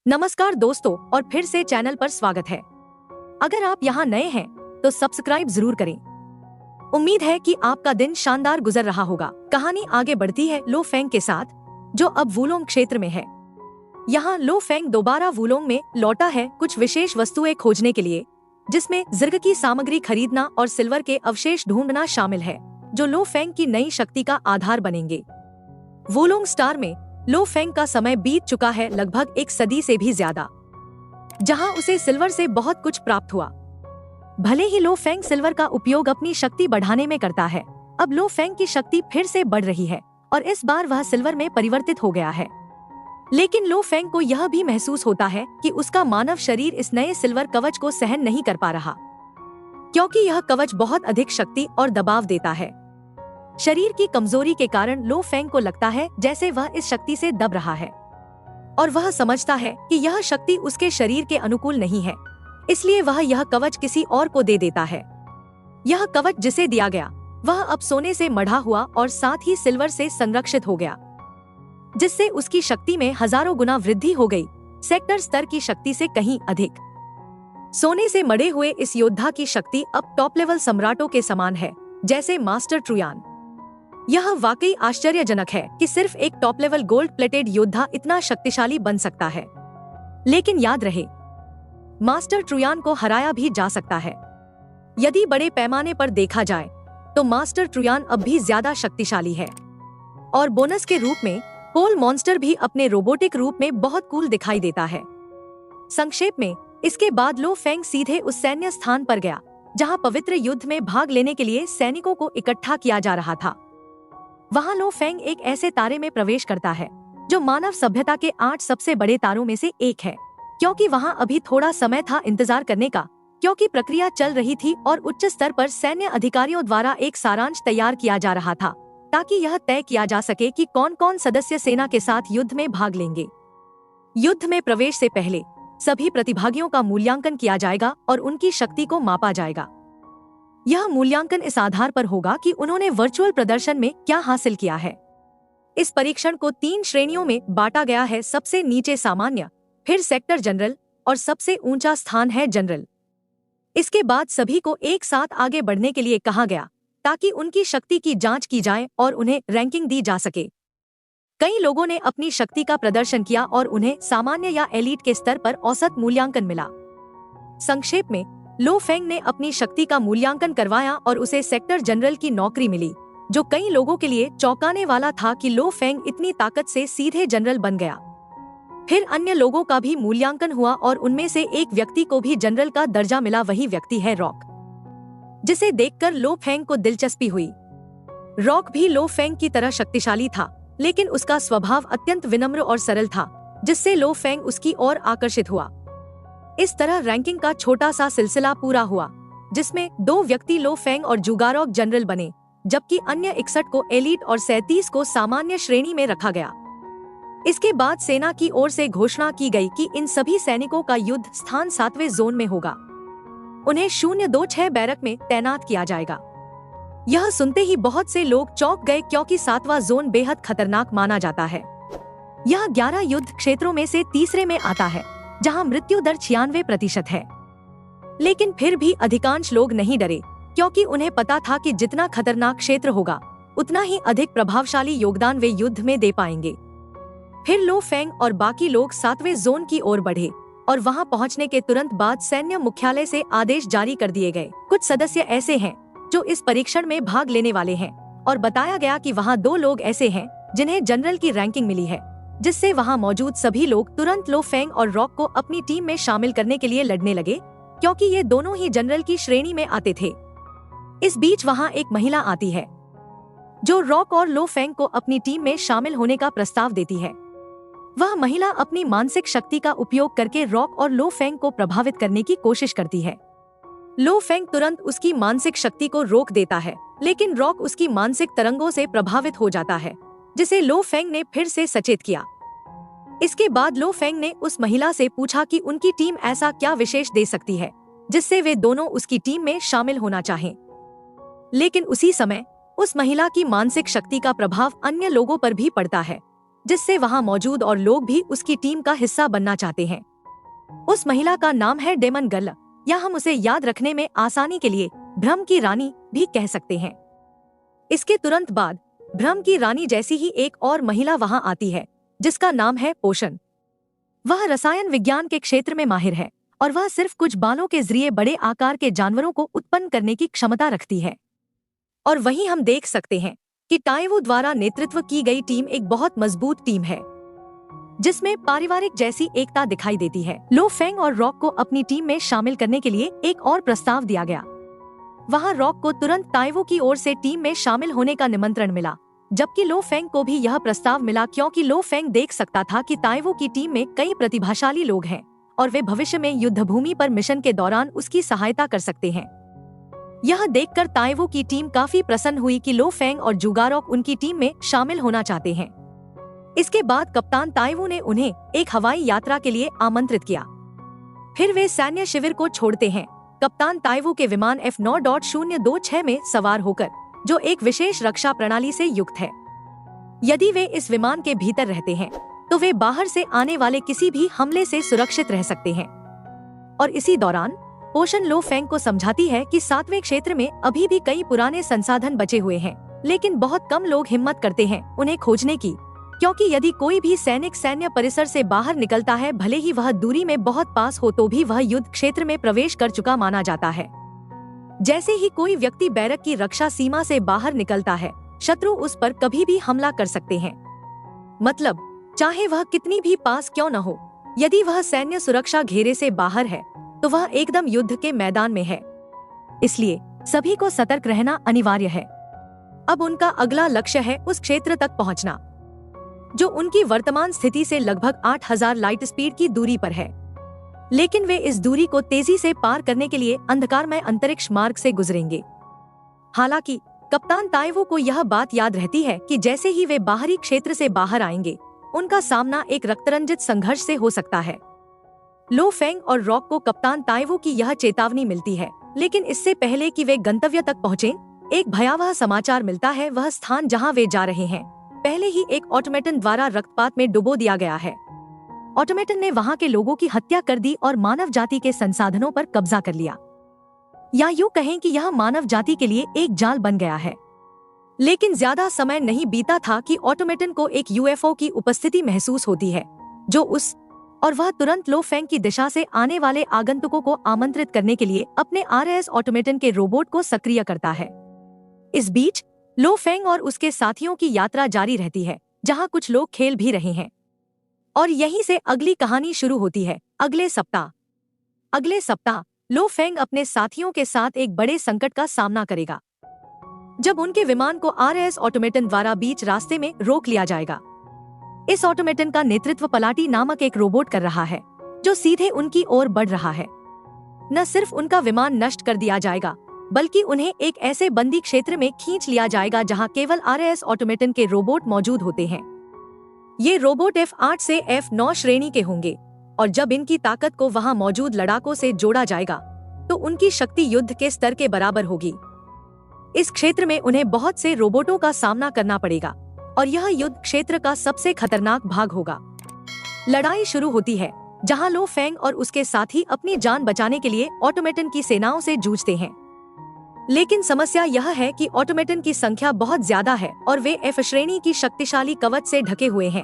नमस्कार दोस्तों, और फिर से चैनल पर स्वागत है। अगर आप यहाँ नए हैं तो सब्सक्राइब जरूर करें। उम्मीद है कि आपका दिन शानदार गुजर रहा होगा। कहानी आगे बढ़ती है लो फेंग के साथ, जो अब वुलोंग क्षेत्र में है। यहाँ लो फेंग दोबारा वुलोंग में लौटा है कुछ विशेष वस्तुएं खोजने के लिए, जिसमें जिर्ग की सामग्री खरीदना और सिल्वर के अवशेष ढूंढना शामिल है, जो लो फेंग की नई शक्ति का आधार बनेंगे। वुलोंग स्टार में लो फेंग का समय बीत चुका है, लगभग एक सदी से भी ज्यादा, जहां उसे सिल्वर से बहुत कुछ प्राप्त हुआ। भले ही लो फेंग सिल्वर का उपयोग अपनी शक्ति बढ़ाने में करता है, अब लो फेंग की शक्ति फिर से बढ़ रही है और इस बार वह सिल्वर में परिवर्तित हो गया है। लेकिन लो फेंग को यह भी महसूस होता है कि उसका मानव शरीर इस नए सिल्वर कवच को सहन नहीं कर पा रहा, क्योंकि यह कवच बहुत अधिक शक्ति और दबाव देता है। शरीर की कमजोरी के कारण लो फेंग को लगता है जैसे वह इस शक्ति से दब रहा है, और वह समझता है कि यह शक्ति उसके शरीर के अनुकूल नहीं है, इसलिए वह यह कवच किसी और को दे देता है। यह कवच जिसे दिया गया वह अब सोने से मढ़ा हुआ और साथ ही सिल्वर से संरक्षित हो गया, जिससे उसकी शक्ति में हजारों गुना वृद्धि हो गई, सेक्टर स्तर की शक्ति से कहीं अधिक। सोने से मढ़े हुए इस योद्धा की शक्ति अब टॉप लेवल सम्राटों के समान है, जैसे मास्टर ट्रुयान। यह वाकई आश्चर्यजनक है कि सिर्फ एक टॉप लेवल गोल्ड प्लेटेड योद्धा इतना शक्तिशाली बन सकता है। लेकिन याद रहे, मास्टर ट्रुयान को हराया भी जा सकता है। यदि बड़े पैमाने पर देखा जाए तो मास्टर ट्रुयान अब भी ज्यादा शक्तिशाली है, और बोनस के रूप में पोल मॉन्स्टर भी अपने रोबोटिक रूप में बहुत कूल दिखाई देता है। संक्षेप में, इसके बाद लो फेंग सीधे उस सैन्य स्थान पर गया जहां पवित्र युद्ध में भाग लेने के लिए सैनिकों को इकट्ठा किया जा रहा था। वहां लो फेंग एक ऐसे तारे में प्रवेश करता है जो मानव सभ्यता के 8 सबसे बड़े तारों में से एक है, क्योंकि वहां अभी थोड़ा समय था इंतजार करने का, क्योंकि प्रक्रिया चल रही थी और उच्च स्तर पर सैन्य अधिकारियों द्वारा एक सारांश तैयार किया जा रहा था, ताकि यह तय किया जा सके कि कौन कौन सदस्य सेना के साथ युद्ध में भाग लेंगे। युद्ध में प्रवेश से पहले सभी प्रतिभागियों का मूल्यांकन किया जाएगा और उनकी शक्ति को मापा जाएगा। यह मूल्यांकन इस आधार पर होगा कि उन्होंने वर्चुअल प्रदर्शन में क्या हासिल किया है। इस परीक्षण को 3 श्रेणियों में बांटा गया है। सबसे नीचे सामान्य, फिर सेक्टर जनरल और सबसे ऊंचा स्थान है जनरल। इसके बाद सभी को एक साथ आगे बढ़ने के लिए कहा गया, ताकि उनकी शक्ति की जांच की जाए और उन्हें रैंकिंग दी जा सके। कई लोगों ने अपनी शक्ति का प्रदर्शन किया और उन्हें सामान्य या एलीट के स्तर पर औसत मूल्यांकन मिला। संक्षेप में, लो फेंग ने अपनी शक्ति का मूल्यांकन करवाया और उसे सेक्टर जनरल की नौकरी मिली, जो कई लोगों के लिए चौंकाने वाला था कि लो फेंग इतनी ताकत से सीधे जनरल बन गया। फिर अन्य लोगों का भी मूल्यांकन हुआ और उनमें से एक व्यक्ति को भी जनरल का दर्जा मिला। वही व्यक्ति है रॉक, जिसे देखकर लो फेंग को दिलचस्पी हुई। रॉक भी लो फेंग की तरह शक्तिशाली था, लेकिन उसका स्वभाव अत्यंत विनम्र और सरल था, जिससे लो फेंग उसकी ओर आकर्षित हुआ। इस तरह रैंकिंग का छोटा सा सिलसिला पूरा हुआ, जिसमें 2 व्यक्ति लो फेंग और जुगारॉक जनरल बने, जबकि अन्य 61 को एलीट और 37 को सामान्य श्रेणी में रखा गया। इसके बाद सेना की ओर से घोषणा की गई कि इन सभी सैनिकों का युद्ध स्थान 7वें जोन में होगा। उन्हें 026 बैरक में तैनात किया जाएगा। यह सुनते ही बहुत से लोग चौंक गए, क्योंकि 7वां जोन बेहद खतरनाक माना जाता है। यह 11 युद्ध क्षेत्रों में से तीसरे में आता है, जहां मृत्यु दर 96% है। लेकिन फिर भी अधिकांश लोग नहीं डरे, क्योंकि उन्हें पता था कि जितना खतरनाक क्षेत्र होगा, उतना ही अधिक प्रभावशाली योगदान वे युद्ध में दे पाएंगे। फिर लो फेंग और बाकी लोग 7वें जोन की ओर बढ़े, और वहां पहुंचने के तुरंत बाद सैन्य मुख्यालय से आदेश जारी कर दिए गए। कुछ सदस्य ऐसे हैं जो इस परीक्षण में भाग लेने वाले हैं, और बताया गया कि वहां 2 लोग ऐसे हैं जिन्हें जनरल की रैंकिंग मिली है, जिससे वहां मौजूद सभी लोग तुरंत लो फेंग और रॉक को अपनी टीम में शामिल करने के लिए लड़ने लगे, क्योंकि ये दोनों ही जनरल की श्रेणी में आते थे। इस बीच वहां एक महिला आती है, जो रॉक और लो फेंग को अपनी टीम में शामिल होने का प्रस्ताव देती है। वह महिला अपनी मानसिक शक्ति का उपयोग करके रॉक और लो फेंग को प्रभावित करने की कोशिश करती है। लो फेंग तुरंत उसकी मानसिक शक्ति को रोक देता है, लेकिन रॉक उसकी मानसिक तरंगों से प्रभावित हो जाता है, जिसे लो फेंग ने फिर से सचेत किया। इसके बाद लो फेंग ने उस महिला से पूछा कि उनकी टीम ऐसा क्या विशेष दे सकती है जिससे वे दोनों उसकी टीम में शामिल होना चाहें। लेकिन उसी समय उस महिला की मानसिक शक्ति का प्रभाव अन्य लोगों पर भी पड़ता है, जिससे वहां मौजूद और लोग भी उसकी टीम का हिस्सा बनना चाहते हैं। उस महिला का नाम है डेमन गर्ल, या हम उसे याद रखने में आसानी के लिए भ्रम की रानी भी कह सकते हैं। इसके तुरंत बाद भ्रम की रानी जैसी ही एक और महिला वहां आती है, जिसका नाम है पोषण। वह रसायन विज्ञान के क्षेत्र में माहिर है और वह सिर्फ कुछ बालों के जरिए बड़े आकार के जानवरों को उत्पन्न करने की क्षमता रखती है। और वहीं हम देख सकते हैं कि टाइवू द्वारा नेतृत्व की गई टीम एक बहुत मजबूत टीम है, जिसमें पारिवारिक जैसी एकता दिखाई देती है। लो फेंग और रॉक को अपनी टीम में शामिल करने के लिए एक और प्रस्ताव दिया गया। वहां रॉक को तुरंत टाइवू की ओर से टीम में शामिल होने का निमंत्रण मिला, जबकि लो फेंग को भी यह प्रस्ताव मिला, क्योंकि लो फेंग देख सकता था कि टाइवू की टीम में कई प्रतिभाशाली लोग हैं और वे भविष्य में युद्ध भूमि पर मिशन के दौरान उसकी सहायता कर सकते हैं। यह देखकर टाइवू की टीम काफी प्रसन्न हुई कि लो फेंग और जुगारोक उनकी टीम में शामिल होना चाहते हैं। इसके बाद कप्तान टाइवू ने उन्हें एक हवाई यात्रा के लिए आमंत्रित किया। फिर वे सैन्य शिविर को छोड़ते हैं, कप्तान टाइवू के विमान F9.026 में सवार होकर, जो एक विशेष रक्षा प्रणाली से युक्त है। यदि वे इस विमान के भीतर रहते हैं तो वे बाहर से आने वाले किसी भी हमले से सुरक्षित रह सकते हैं। और इसी दौरान पोषण लो फेंग को समझाती है कि 7वें क्षेत्र में अभी भी कई पुराने संसाधन बचे हुए हैं, लेकिन बहुत कम लोग हिम्मत करते हैं उन्हें खोजने की, क्योंकि यदि कोई भी सैनिक सैन्य परिसर से बाहर निकलता है, भले ही वह दूरी में बहुत पास हो, तो भी वह युद्ध क्षेत्र में प्रवेश कर चुका माना जाता है। जैसे ही कोई व्यक्ति बैरक की रक्षा सीमा से बाहर निकलता है, शत्रु उस पर कभी भी हमला कर सकते हैं। मतलब चाहे वह कितनी भी पास क्यों न हो, यदि वह सैन्य सुरक्षा घेरे से बाहर है तो वह एकदम युद्ध के मैदान में है। इसलिए सभी को सतर्क रहना अनिवार्य है। अब उनका अगला लक्ष्य है उस क्षेत्र तक पहुंचना, जो उनकी वर्तमान स्थिति से लगभग 8000 लाइट स्पीड की दूरी पर है। लेकिन वे इस दूरी को तेजी से पार करने के लिए अंधकारमय अंतरिक्ष मार्ग से गुजरेंगे। हालांकि कप्तान टाइवू को यह बात याद रहती है कि जैसे ही वे बाहरी क्षेत्र से बाहर आएंगे, उनका सामना एक रक्तरंजित संघर्ष से हो सकता है। लो फेंग और रॉक को कप्तान टाइवू की यह चेतावनी मिलती है, लेकिन इससे पहले कि वे गंतव्य तक पहुँचे, एक भयावह समाचार मिलता है। वह स्थान जहाँ वे जा रहे हैं पहले ही एक ऑटोमेटन द्वारा रक्तपात में डुबो दिया गया है। ऑटोमेटन ने वहाँ के लोगों की हत्या कर दी और मानव जाति के संसाधनों पर कब्जा कर लिया, या यूँ कहें कि यह मानव जाति के लिए एक जाल बन गया है। लेकिन ज्यादा समय नहीं बीता था कि ऑटोमेटन को एक यूएफओ की उपस्थिति महसूस होती है, जो और वह तुरंत लो फेंग की दिशा से आने वाले आगंतुकों को आमंत्रित करने के लिए अपने आरएस ऑटोमेटन के रोबोट को सक्रिय करता है। इस बीच लो फेंग और उसके साथियों की यात्रा जारी रहती है, जहां कुछ लोग खेल भी रहे हैं। और यहीं से अगली कहानी शुरू होती है। अगले सप्ताह लो फेंग अपने साथियों के साथ एक बड़े संकट का सामना करेगा, जब उनके विमान को आरएस ऑटोमेटन द्वारा बीच रास्ते में रोक लिया जाएगा। इस ऑटोमेटन का नेतृत्व पलाटी नामक एक रोबोट कर रहा है, जो सीधे उनकी ओर बढ़ रहा है। न सिर्फ उनका विमान नष्ट कर दिया जाएगा, बल्कि उन्हें एक ऐसे बंदी क्षेत्र में खींच लिया जाएगा जहां केवल आरएस ऑटोमेटन के रोबोट मौजूद होते हैं। ये रोबोट F8 से F9 श्रेणी के होंगे, और जब इनकी ताकत को वहां मौजूद लड़ाकों से जोड़ा जाएगा तो उनकी शक्ति युद्ध के स्तर के बराबर होगी। इस क्षेत्र में उन्हें बहुत से रोबोटों का सामना करना पड़ेगा, और यह युद्ध क्षेत्र का सबसे खतरनाक भाग होगा। लड़ाई शुरू होती है, जहां लो फेंग और उसके साथी अपनी जान बचाने के लिए ऑटोमेटन की सेनाओं से जूझते हैं। लेकिन समस्या यह है कि ऑटोमेटन की संख्या बहुत ज्यादा है और वे F श्रेणी की शक्तिशाली कवच से ढके हुए हैं,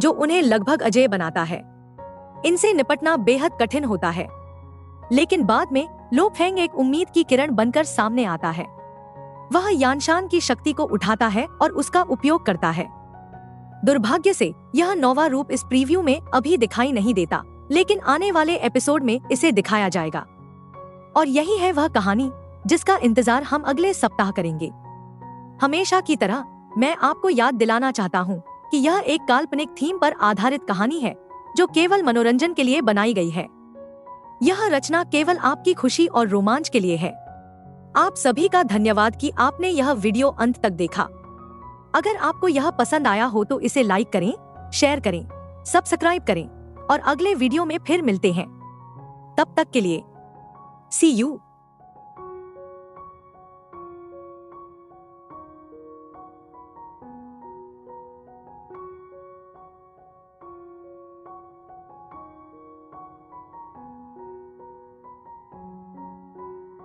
जो उन्हें लगभग अजेय बनाता है। इनसे निपटना बेहद कठिन होता है। लेकिन बाद में लो फेंग एक उम्मीद की किरण बनकर सामने आता है। वह यानशान की शक्ति को उठाता है और उसका उपयोग करता है। दुर्भाग्य से यह नौवा रूप इस प्रीव्यू में अभी दिखाई नहीं देता, लेकिन आने वाले एपिसोड में इसे दिखाया जाएगा। और यही है वह कहानी जिसका इंतजार हम अगले सप्ताह करेंगे। हमेशा की तरह मैं आपको याद दिलाना चाहता हूँ कि यह एक काल्पनिक थीम पर आधारित कहानी है, जो केवल मनोरंजन के लिए बनाई गई है। यह रचना केवल आपकी खुशी और रोमांच के लिए है। आप सभी का धन्यवाद कि आपने यह वीडियो अंत तक देखा। अगर आपको यह पसंद आया हो तो इसे लाइक करें, शेयर करें, सब्सक्राइब करें और अगले वीडियो में फिर मिलते हैं। तब तक के लिए सी यू।